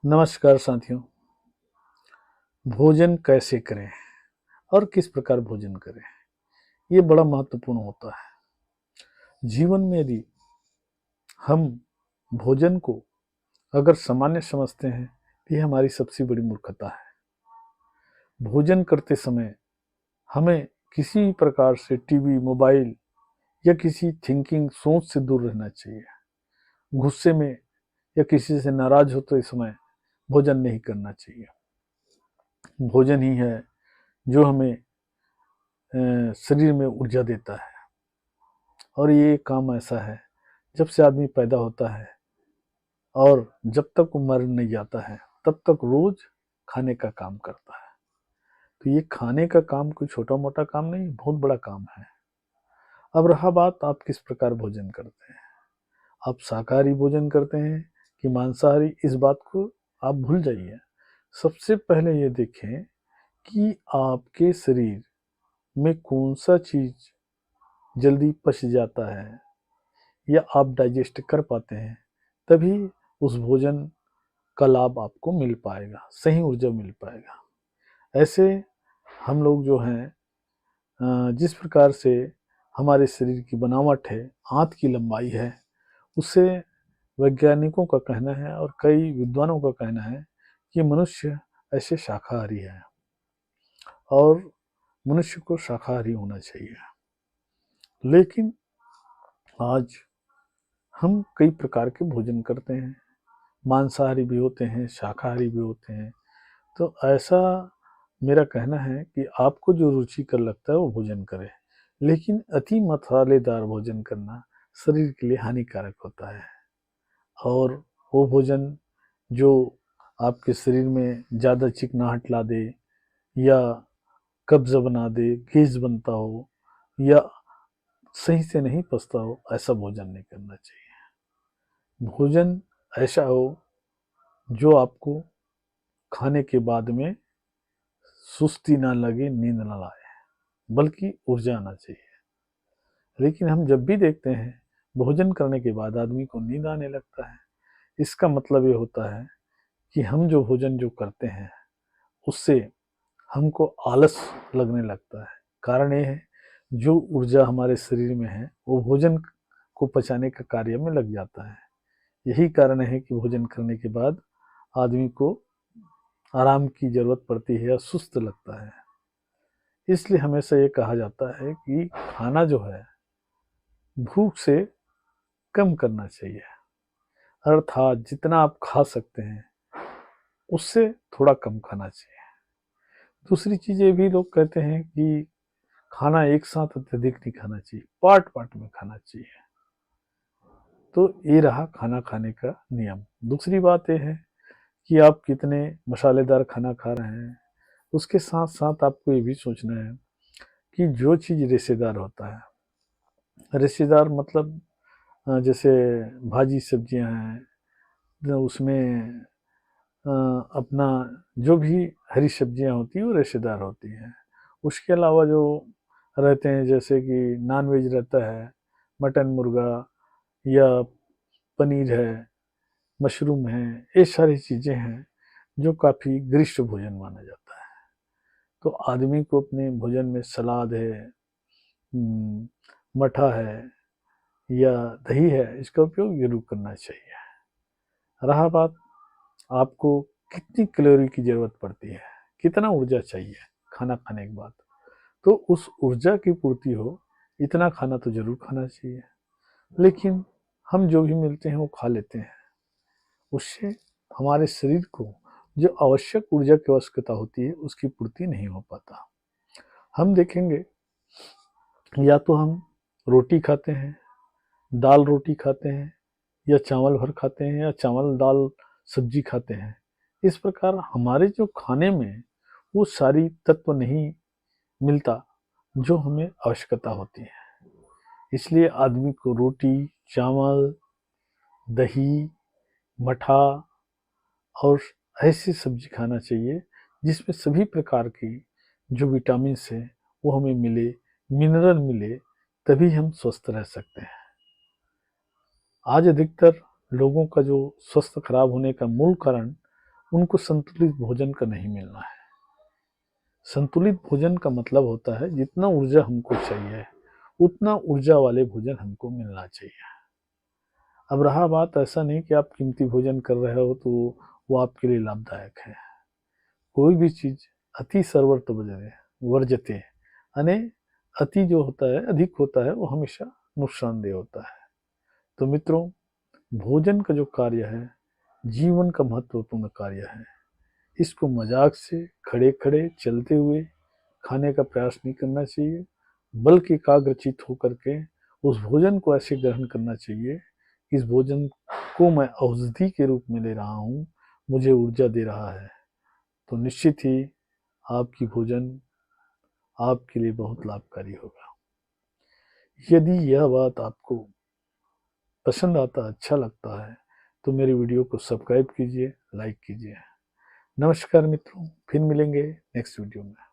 नमस्कार साथियों। भोजन कैसे करें और किस प्रकार भोजन करें, ये बड़ा महत्वपूर्ण होता है। जीवन में यदि हम भोजन को अगर सामान्य समझते हैं तो ये हमारी सबसे बड़ी मूर्खता है। भोजन करते समय हमें किसी प्रकार से टीवी, मोबाइल या किसी थिंकिंग सोच से दूर रहना चाहिए। गुस्से में या किसी से नाराज होते समय भोजन नहीं करना चाहिए। भोजन ही है जो हमें शरीर में ऊर्जा देता है। और ये काम ऐसा है, जब से आदमी पैदा होता है और जब तक वो मर नहीं जाता है तब तक रोज खाने का काम करता है। तो ये खाने का काम कोई छोटा मोटा काम नहीं, बहुत बड़ा काम है। अब रहा बात, आप किस प्रकार भोजन करते हैं, आप शाकाहारी भोजन करते हैं कि मांसाहारी, इस बात को आप भूल जाइए। सबसे पहले ये देखें कि आपके शरीर में कौन सा चीज जल्दी पच जाता है या आप डाइजेस्ट कर पाते हैं, तभी उस भोजन का लाभ आपको मिल पाएगा, सही ऊर्जा मिल पाएगा। ऐसे हम लोग जो हैं, जिस प्रकार से हमारे शरीर की बनावट है, हाथ की लंबाई है, उससे वैज्ञानिकों का कहना है और कई विद्वानों का कहना है कि मनुष्य ऐसे शाकाहारी है और मनुष्य को शाकाहारी होना चाहिए। लेकिन आज हम कई प्रकार के भोजन करते हैं, मांसाहारी भी होते हैं, शाकाहारी भी होते हैं। तो ऐसा मेरा कहना है कि आपको जो रुचिकर लगता है वो भोजन करें, लेकिन अति मसालेदार भोजन करना शरीर के लिए हानिकारक होता है। और वो भोजन जो आपके शरीर में ज़्यादा चिकनाहट ला दे या कब्ज बना दे, गैस बनता हो या सही से नहीं पचता हो, ऐसा भोजन नहीं करना चाहिए। भोजन ऐसा हो जो आपको खाने के बाद में सुस्ती ना लगे, नींद ना लाए, बल्कि ऊर्जा आना चाहिए। लेकिन हम जब भी देखते हैं भोजन करने के बाद आदमी को नींद आने लगता है, इसका मतलब ये होता है कि हम जो भोजन जो करते हैं उससे हमको आलस लगने लगता है। कारण ये है, जो ऊर्जा हमारे शरीर में है वो भोजन को पचाने का कार्य में लग जाता है। यही कारण है कि भोजन करने के बाद आदमी को आराम की जरूरत पड़ती है या सुस्त लगता है। इसलिए हमेशा ये कहा जाता है कि खाना जो है भूख से कम करना चाहिए, अर्थात जितना आप खा सकते हैं उससे थोड़ा कम खाना चाहिए। दूसरी चीज ये भी लोग कहते हैं कि खाना एक साथ अत्यधिक नहीं खाना चाहिए, पार्ट पार्ट में खाना चाहिए। तो ये रहा खाना खाने का नियम। दूसरी बात ये है कि आप कितने मसालेदार खाना खा रहे हैं, उसके साथ साथ आपको ये भी सोचना है कि जो चीज़ रेशेदार होता है, रेशेदार मतलब जैसे भाजी सब्जियां हैं उसमें अपना जो भी हरी सब्जियां होती हैं वो रेशेदार होती हैं। उसके अलावा जो रहते हैं जैसे कि नॉन वेज रहता है, मटन, मुर्गा या पनीर है, मशरूम है, ये सारी चीज़ें हैं जो काफ़ी गरिष्ठ भोजन माना जाता है। तो आदमी को अपने भोजन में सलाद है, मठा है या दही है, इसका उपयोग जरूर करना चाहिए। रहा बात आपको कितनी कैलोरी की ज़रूरत पड़ती है, कितना ऊर्जा चाहिए खाना खाने के बाद, तो उस ऊर्जा की पूर्ति हो इतना खाना तो ज़रूर खाना चाहिए। लेकिन हम जो भी मिलते हैं वो खा लेते हैं, उससे हमारे शरीर को जो आवश्यक ऊर्जा की आवश्यकता होती है उसकी पूर्ति नहीं हो पाता। हम देखेंगे या तो हम रोटी खाते हैं, दाल रोटी खाते हैं, या चावल भर खाते हैं, या चावल दाल सब्जी खाते हैं। इस प्रकार हमारे जो खाने में वो सारी तत्व नहीं मिलता जो हमें आवश्यकता होती है। इसलिए आदमी को रोटी, चावल, दही, मठा और ऐसी सब्जी खाना चाहिए जिसमें सभी प्रकार की जो विटामिन है वो हमें मिले, मिनरल मिले, तभी हम स्वस्थ रह सकते हैं। आज अधिकतर लोगों का जो स्वास्थ्य खराब होने का मूल कारण उनको संतुलित भोजन का नहीं मिलना है। संतुलित भोजन का मतलब होता है जितना ऊर्जा हमको चाहिए उतना ऊर्जा वाले भोजन हमको मिलना चाहिए। अब रहा बात, ऐसा नहीं कि आप कीमती भोजन कर रहे हो तो वो आपके लिए लाभदायक है। कोई भी चीज अति सर्वत्र वर्जते, यानी अति जो होता है, अधिक होता है, वो हमेशा नुकसानदेह होता है। तो मित्रों, भोजन का जो कार्य है जीवन का महत्वपूर्ण कार्य है। इसको मजाक से खड़े खड़े चलते हुए खाने का प्रयास नहीं करना चाहिए, बल्कि एकाग्रचित होकर के उस भोजन को ऐसे ग्रहण करना चाहिए, इस भोजन को मैं औषधि के रूप में ले रहा हूँ, मुझे ऊर्जा दे रहा है। तो निश्चित ही आपकी भोजन आपके लिए बहुत लाभकारी होगा। यदि यह बात आपको पसंद आता, अच्छा लगता है, तो मेरे वीडियो को सब्सक्राइब कीजिए, लाइक कीजिए। नमस्कार मित्रों, फिर मिलेंगे नेक्स्ट वीडियो में।